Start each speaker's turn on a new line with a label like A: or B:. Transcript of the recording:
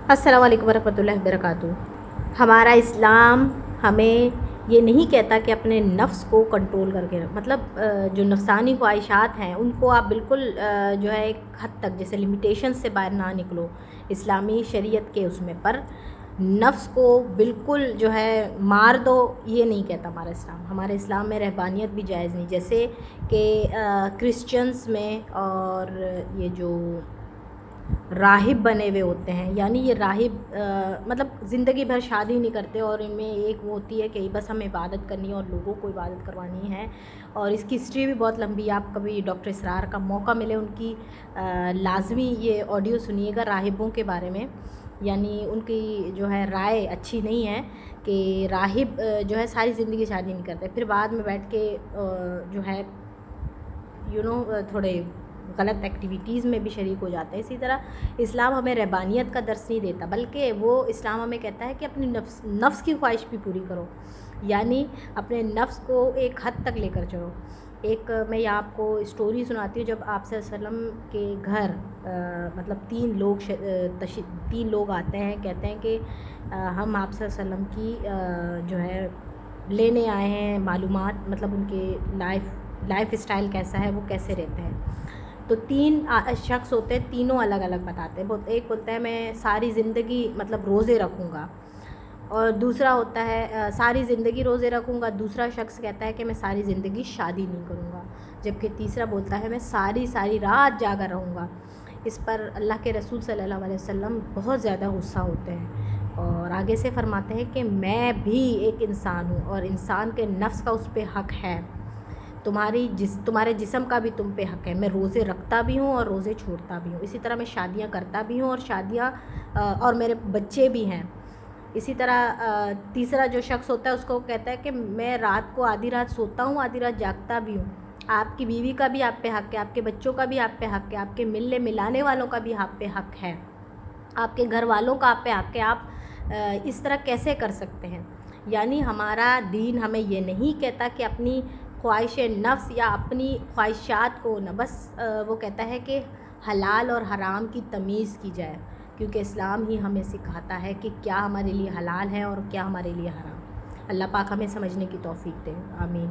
A: السلام علیکم ورحمۃ اللہ وبرکاتہ۔ ہمارا اسلام ہمیں یہ نہیں کہتا کہ اپنے نفس کو کنٹرول کر کے مطلب جو نفسانی خواہشات ہیں ان کو آپ بالکل جو ہے ایک حد تک جیسے لمیٹیشن سے باہر نہ نکلو اسلامی شریعت کے اس میں، پر نفس کو بالکل جو ہے مار دو یہ نہیں کہتا ہمارا اسلام۔ ہمارے اسلام میں رہبانیت بھی جائز نہیں، جیسے کہ کرسچنس میں اور یہ جو راہب بنے ہوئے ہوتے ہیں، یعنی یہ راہب مطلب زندگی بھر شادی نہیں کرتے اور ان میں ایک وہ ہوتی ہے کہ بس ہمیں عبادت کرنی ہے اور لوگوں کو عبادت کروانی ہے، اور اس کی ہسٹری بھی بہت لمبی ہے۔ آپ کبھی ڈاکٹر اسرار کا موقع ملے ان کی لازمی یہ آڈیو سنیے گا راہبوں کے بارے میں، یعنی ان کی جو ہے رائے اچھی نہیں ہے کہ راہب جو ہے ساری زندگی شادی نہیں کرتے، پھر بعد میں بیٹھ کے جو ہے تھوڑے غلط ایکٹیویٹیز میں بھی شریک ہو جاتا ہے۔ اسی طرح اسلام ہمیں رہبانیت کا درس نہیں دیتا، بلکہ وہ اسلام ہمیں کہتا ہے کہ اپنی نفس کی خواہش بھی پوری کرو، یعنی اپنے نفس کو ایک حد تک لے کر چلو۔ ایک میں یہ آپ کو اسٹوری سناتی ہوں، جب آپ صلی اللہ علیہ وسلم کے گھر مطلب تین لوگ آتے ہیں، کہتے ہیں کہ ہم آپ صلی اللہ علیہ وسلم کی جو ہے لینے آئے ہیں معلومات، مطلب ان کے لائف اسٹائل کیسا ہے، وہ کیسے رہتے ہیں۔ تو تین شخص ہوتے ہیں، تینوں الگ الگ بتاتے ہیں۔ ایک بولتا ہے میں ساری زندگی مطلب روزے رکھوں گا، اور دوسرا ہوتا ہے ساری زندگی روزے رکھوں گا، دوسرا شخص کہتا ہے کہ میں ساری زندگی شادی نہیں کروں گا، جبکہ تیسرا بولتا ہے میں ساری رات جاگا رہوں گا۔ اس پر اللہ کے رسول صلی اللہ علیہ وسلم بہت زیادہ غصہ ہوتے ہیں اور آگے سے فرماتے ہیں کہ میں بھی ایک انسان ہوں اور انسان کے نفس کا اس پہ حق ہے، تمہارے جسم کا بھی تم پہ حق ہے۔ میں روزے رکھتا بھی ہوں اور روزے چھوڑتا بھی ہوں، اسی طرح میں شادیاں کرتا بھی ہوں اور میرے بچے بھی ہیں۔ اسی طرح تیسرا جو شخص ہوتا ہے اس کو کہتا ہے کہ میں رات کو آدھی رات سوتا ہوں، آدھی رات جاگتا بھی ہوں۔ آپ کی بیوی کا بھی آپ پہ حق ہے، آپ کے بچوں کا بھی آپ پہ حق ہے، آپ کے ملنے ملانے والوں کا بھی آپ پہ حق ہے، آپ کے گھر والوں کا آپ پہ حق ہے۔ آپ اس طرح کیسے کر سکتے ہیں؟ یعنی ہمارا دین ہمیں یہ نہیں کہتا کہ اپنی خواہش نفس یا اپنی خواہشات کو نہ، بس وہ کہتا ہے کہ حلال اور حرام کی تمیز کی جائے، کیونکہ اسلام ہی ہمیں سکھاتا ہے کہ کیا ہمارے لیے حلال ہے اور کیا ہمارے لیے حرام۔ اللہ پاک ہمیں سمجھنے کی توفیق دے، آمین۔